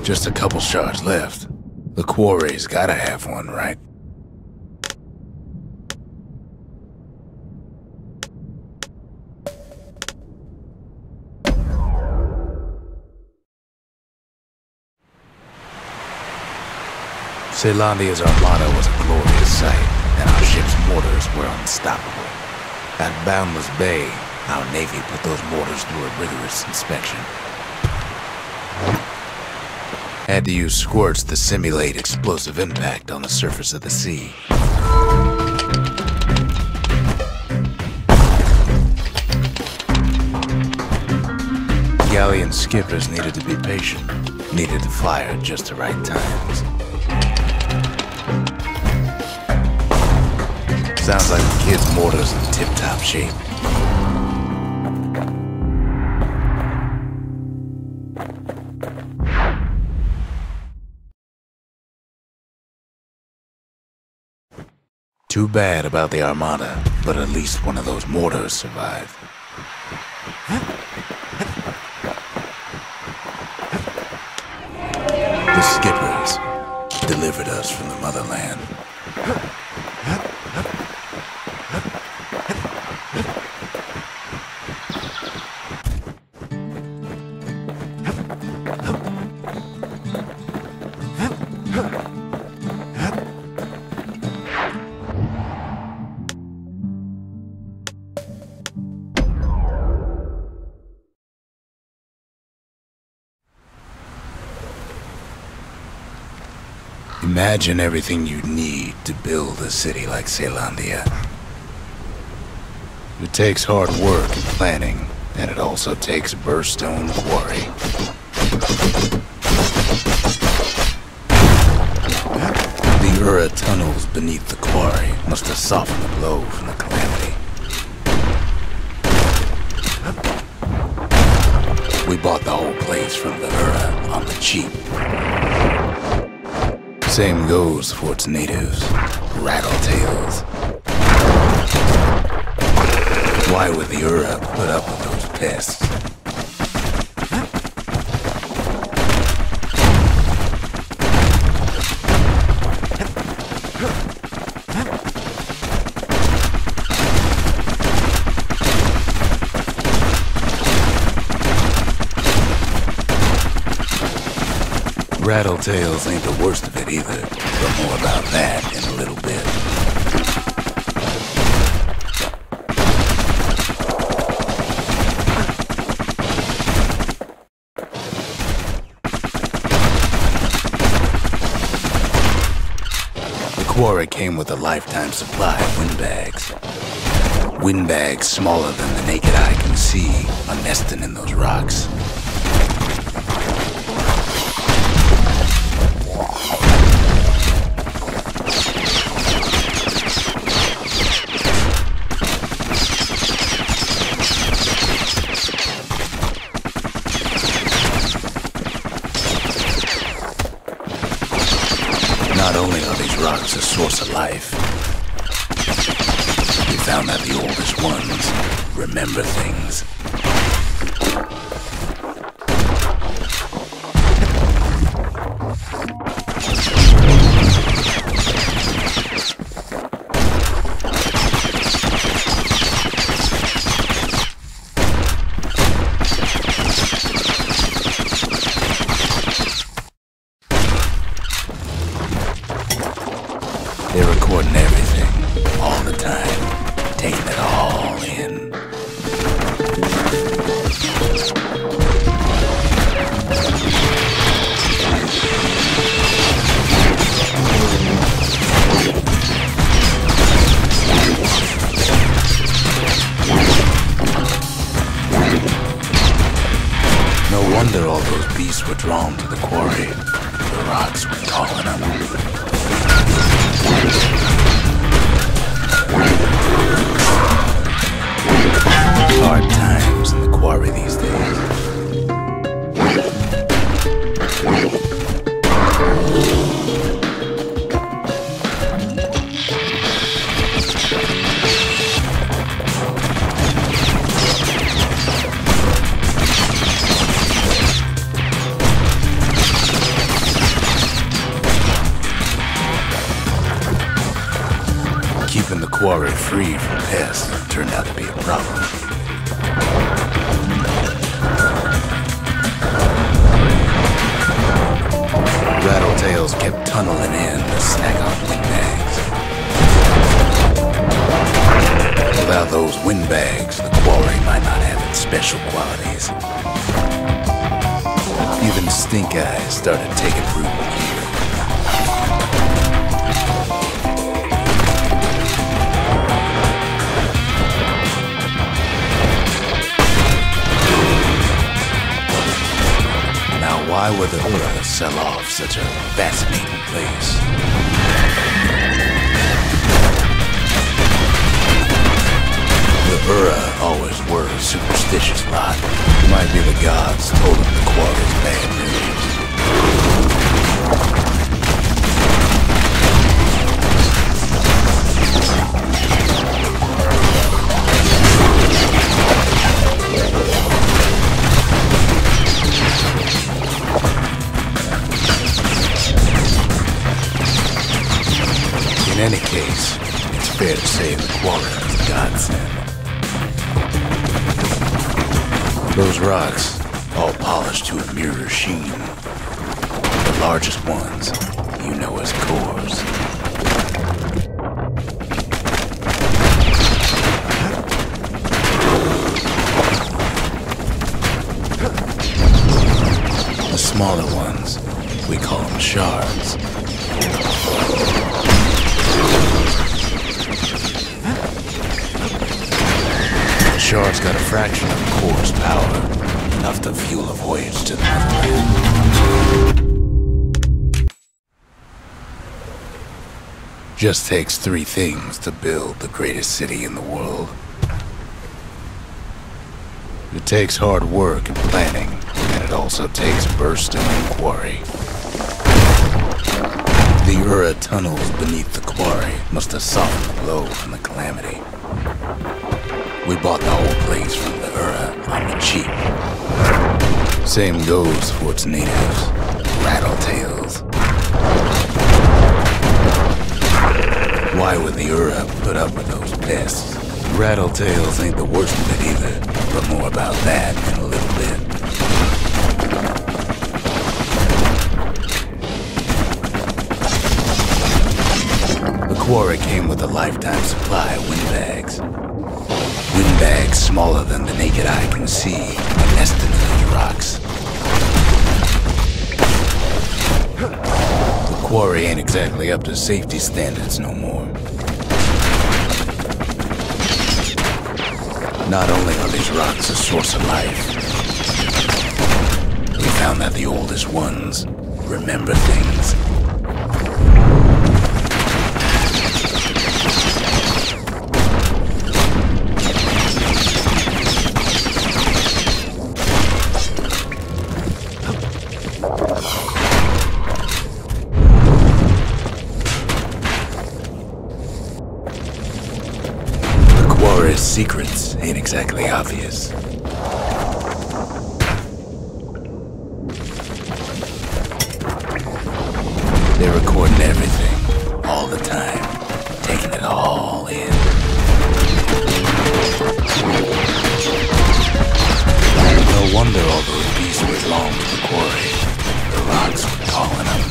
Just a couple shards left. The quarry's gotta have one, right? Caelondia's armada was a glorious sight, and our ship's mortars were unstoppable. At Boundless Bay, our Navy put those mortars through a rigorous inspection. Had to use squirts to simulate explosive impact on the surface of the sea. Galleon skippers needed to be patient, needed to fire at just the right times. Sounds like the kid's mortar's in tip-top shape. Too bad about the armada, but at least one of those mortars survived. The skippers delivered us from the motherland. Imagine everything you'd need to build a city like Caelondia. It takes hard work and planning, and it also takes a burstone quarry. The Ura tunnels beneath the quarry must have softened the blow from the calamity. We bought the whole place from the Ura on the cheap. Same goes for its natives, rattletails. Why would the Ura put up with those pests? Rattletails ain't the worst of it either, but more about that in a little bit. The quarry came with a lifetime supply of windbags. Windbags smaller than the naked eye can see are nesting in those rocks. Not only are these rocks a source of life, we found that the oldest ones remember things. They're recording everything, all the time, taking it all in. No wonder all those beasts were drawn to the quarry. The rocks were calling them. Hard times in the quarry these days. quarry free from pests turned out to be a problem. Rattletails kept tunneling in to snack on windbags. Without those windbags, the quarry might not have its special qualities. Even stink eyes started taking root here. Now, why would the Ura sell off such a fascinating place? The Ura always were a superstitious lot. Might be the gods told them the quarry's bad news. In any case, it's fair to say the quarry is a godsend. Those rocks, all polished to a mirror sheen. The largest ones, you know as cores. The smaller ones, we call them shards. Shards got a fraction of the core's power, enough to fuel a voyage to the motherland. Just takes three things to build the greatest city in the world. It takes hard work and planning, and it also takes bursting the quarry. The Ura tunnels beneath the quarry must have softened the blow from the calamity. We bought the whole place from the Ura on the cheap. Same goes for its natives, Rattletails. Why would the Ura put up with those pests? Rattletails ain't the worst of it either, but more about that in a little bit. The quarry came with a lifetime supply of windbags. Windbags smaller than the naked eye can see are nested in these rocks. The quarry ain't exactly up to safety standards no more. Not only are these rocks a source of life, we found that the oldest ones remember things. Secrets ain't exactly obvious. They're recording everything, all the time, taking it all in. No wonder all those beasts belong to the quarry. The rocks were calling them.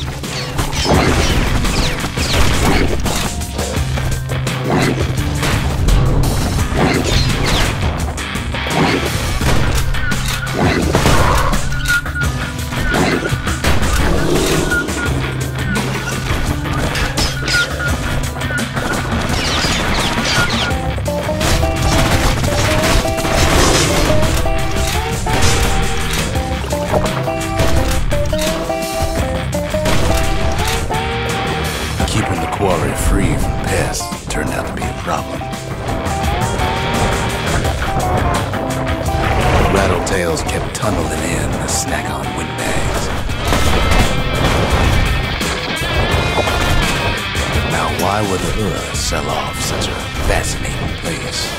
Keeping the quarry free from pests turned out to be a problem. Rattletails kept tunneling in to snack on windbags. Now, why would the Ura sell off such a fascinating place?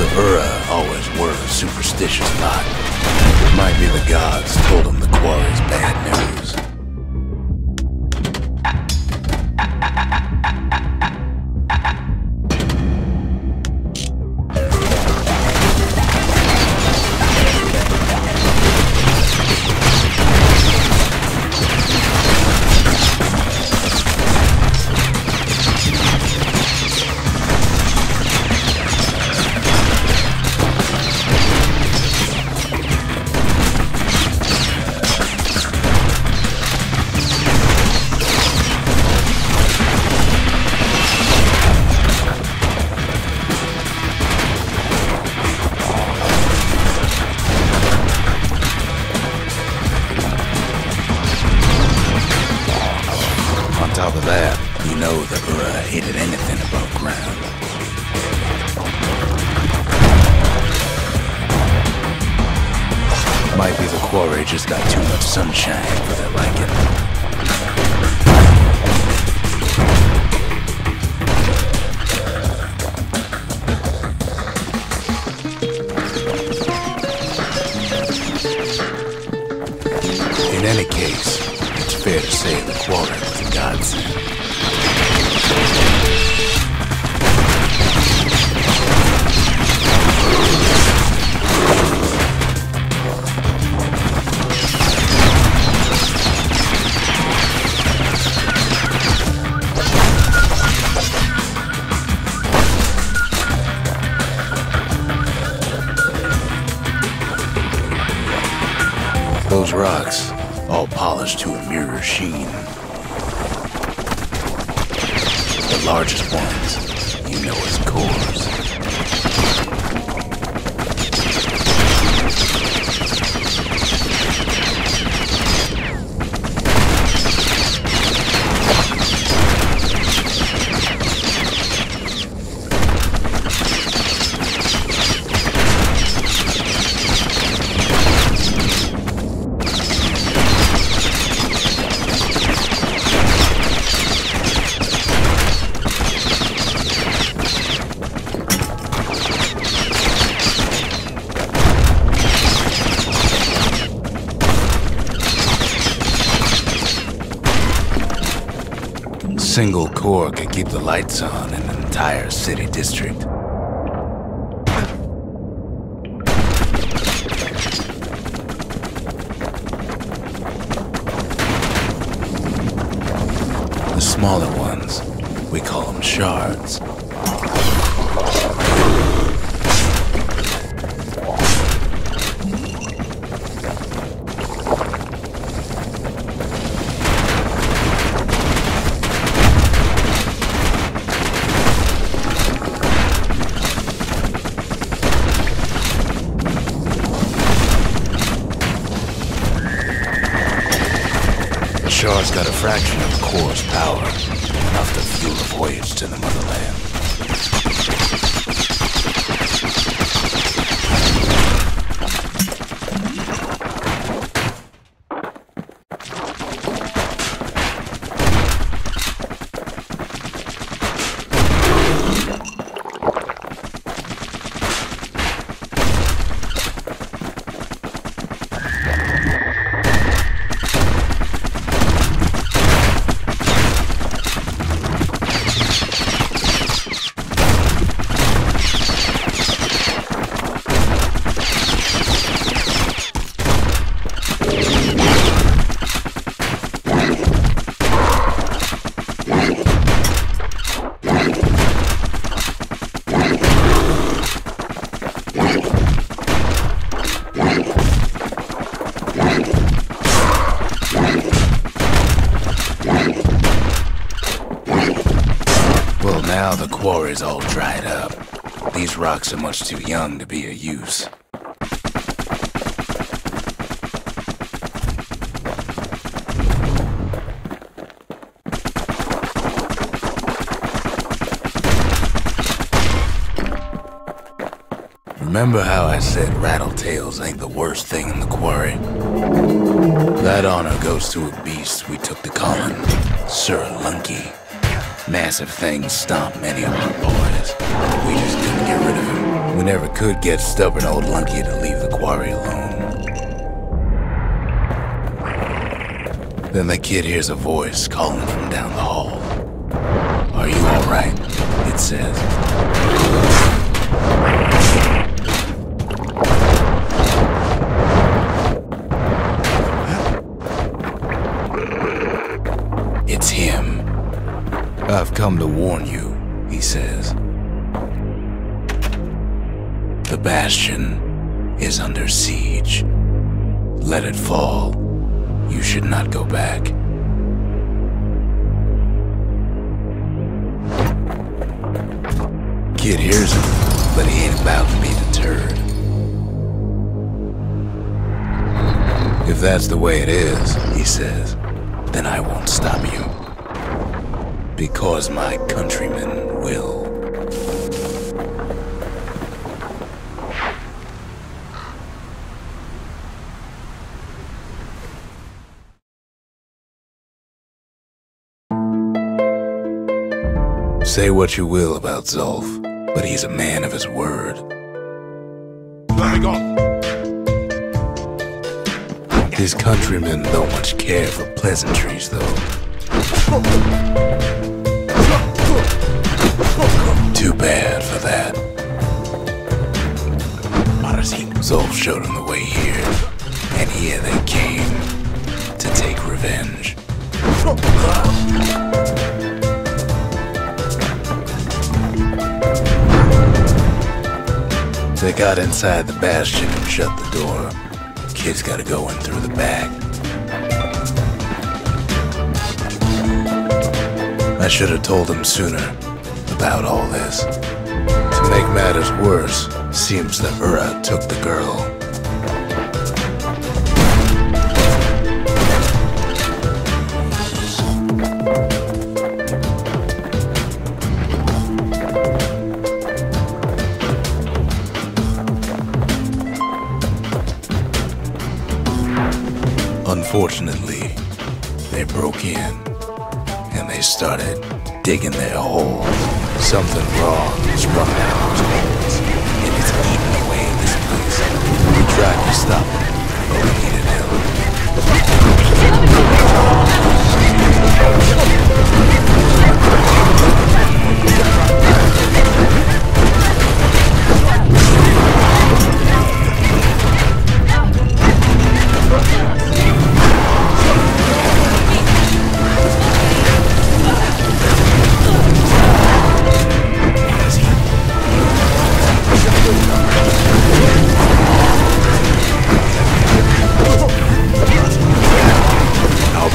The Ura always were a superstitious lot. Might be the gods told them the quarry's bad news. quarry just got too much sunshine for their liking. In any case, it's fair to say the quarry was a godsend. Those rocks, all polished to a mirror sheen. The largest ones, you know as cores. Single core can keep the lights on in an entire city district. The smaller ones, we call them shards. Shards got a fraction of the core's power, enough to fuel a voyage to the motherland. Well, now the quarry's all dried up. These rocks are much too young to be of use. Remember how I said rattletails ain't the worst thing in the quarry? That honor goes to a beast we took to Colin, Sir Lunky. Massive things stomped many of our boys. We just couldn't get rid of him. We never could get stubborn old Lunky to leave the quarry alone. Then the kid hears a voice calling from down the hall. "Are you all right?" it says. It's him. "I've come to warn you," he says. "The Bastion is under siege. Let it fall. You should not go back." Kid hears him, but he ain't about to be deterred. "If that's the way it is," he says, "then I won't stop you. Because my countrymen will." Say what you will about Zulf, but he's a man of his word. Let me go. His countrymen don't much care for pleasantries, though. Too bad for that. Zulf showed him the way here, and here they came to take revenge. They got inside the Bastion and shut the door. Kid's gotta go in through the back. I should have told him sooner about all this. To make matters worse, seems that Ura took the girl. Unfortunately, they broke in, and they started digging their hole. Something wrong is running out of those holes, and it's eating away at this place. We tried to stop it, but we needed help.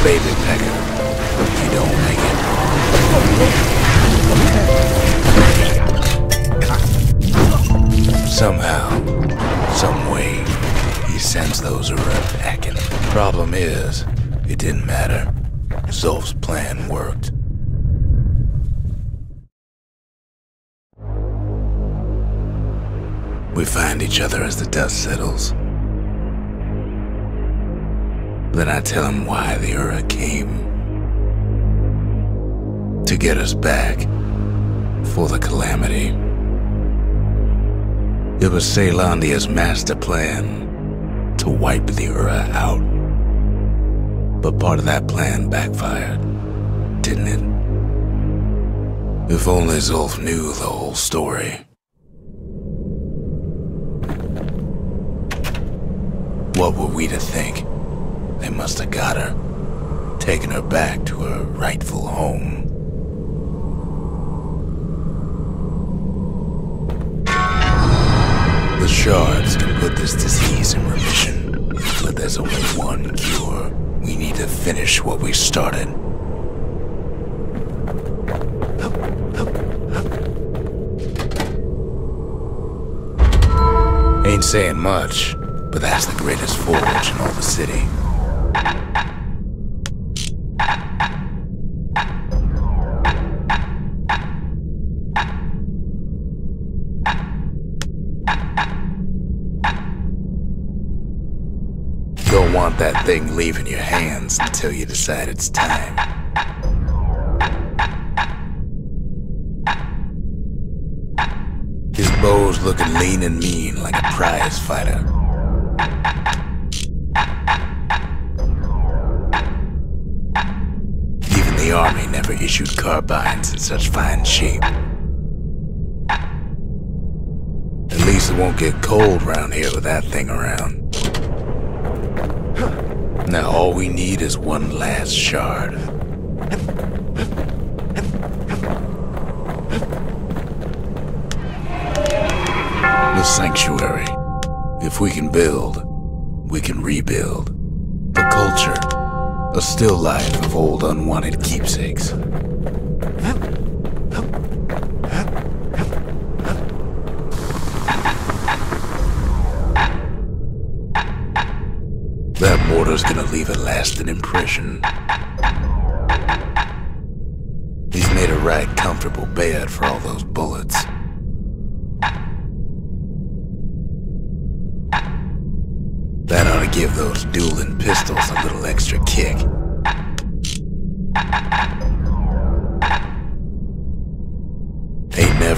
Baby pecker, if you don't make it. Somehow, some way, he sends those around packing. Problem is, it didn't matter. Zulf's plan worked. We find each other as the dust settles. Then I tell him why the Ura came. To get us back for the calamity. It was Caelondia's master plan to wipe the Ura out. But part of that plan backfired, didn't it? If only Zulf knew the whole story. What were we to think? They must have got her, taken her back to her rightful home. The shards can put this disease in remission, but there's only one cure. We need to finish what we started. Ain't saying much, but that's the greatest forge in all the city. Don't want that thing leaving your hands until you decide it's time. His bow's looking lean and mean like a prize fighter. Even the army never issued carbines in such fine shape. At least it won't get cold round here with that thing around. Now all we need is one last shard. The sanctuary. If we can build, we can rebuild. The culture. A still life of old unwanted keepsakes. That mortar's gonna leave a lasting impression. He's made a right comfortable bed for all those bullets. That ought to give those dueling pistols a little extra kick.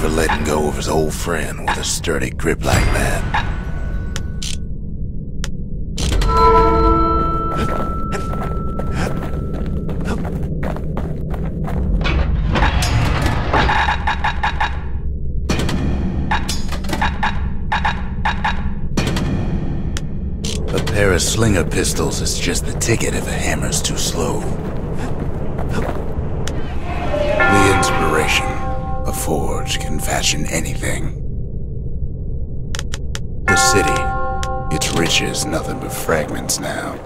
never letting go of his old friend with a sturdy grip like that. A pair of slinger pistols is just the ticket if a hammer's too slow. The inspiration, a forge can fashion anything. The city, its riches nothing but fragments now.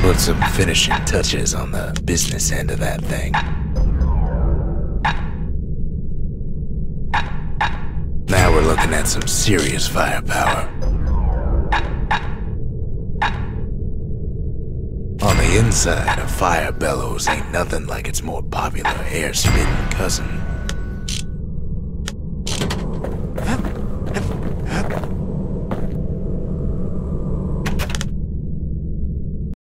Put some finishing touches on the business end of that thing. Now we're looking at some serious firepower. On the inside, a fire bellows ain't nothing like its more popular air-spitting cousin.